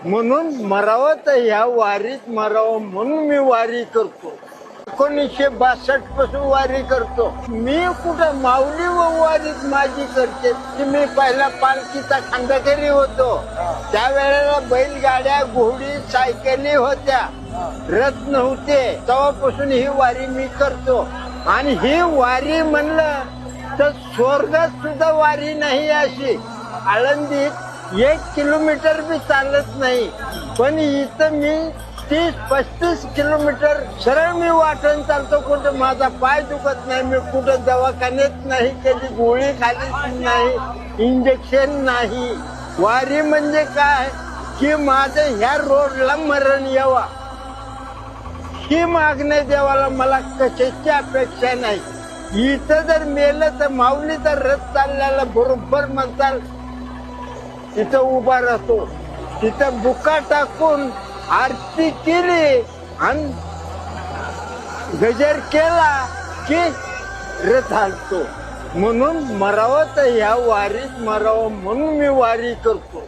म्हणून मरावं तर ह्या वारीत मरावं म्हणून मी वारी करतो. 1962 पासून वारी करतो. मी कुठं माऊली व वारीत माझी करते की मी पहिला पालखीचा खंडकरी होतो. त्यावेळेला बैलगाड्या, घोडी, सायकली होत्या, रथ नव्हते. तेव्हापासून ही वारी मी करतो. आणि ही वारी म्हणलं तर स्वर्गात सुद्धा वारी नाही अशी. आळंदीत 1 किलोमीटर बी चालत नाही, पण इथं मी 30-35 किलोमीटर सरळ मी वाटण चालतो. कुठं माझा पाय दुखत नाही, मी कुठं दवाखान्यात नाही, कधी गोळी खाली नाही, इंजेक्शन नाही. वारी म्हणजे काय की माझं ह्या रोडला मरण यावा ही मागणी देवाला मला कशाची अपेक्षा नाही. इथं जर मेलं तर माऊलीचा रथ चालल्याला बरोबर म्हणताल तिथं उभा राहतो. तिथं बुका टाकून आरती केली आणि गजर केला की रथ हालतो. म्हणून मरावं तर ह्या वारीत मरावं म्हणून मी वारी करतो.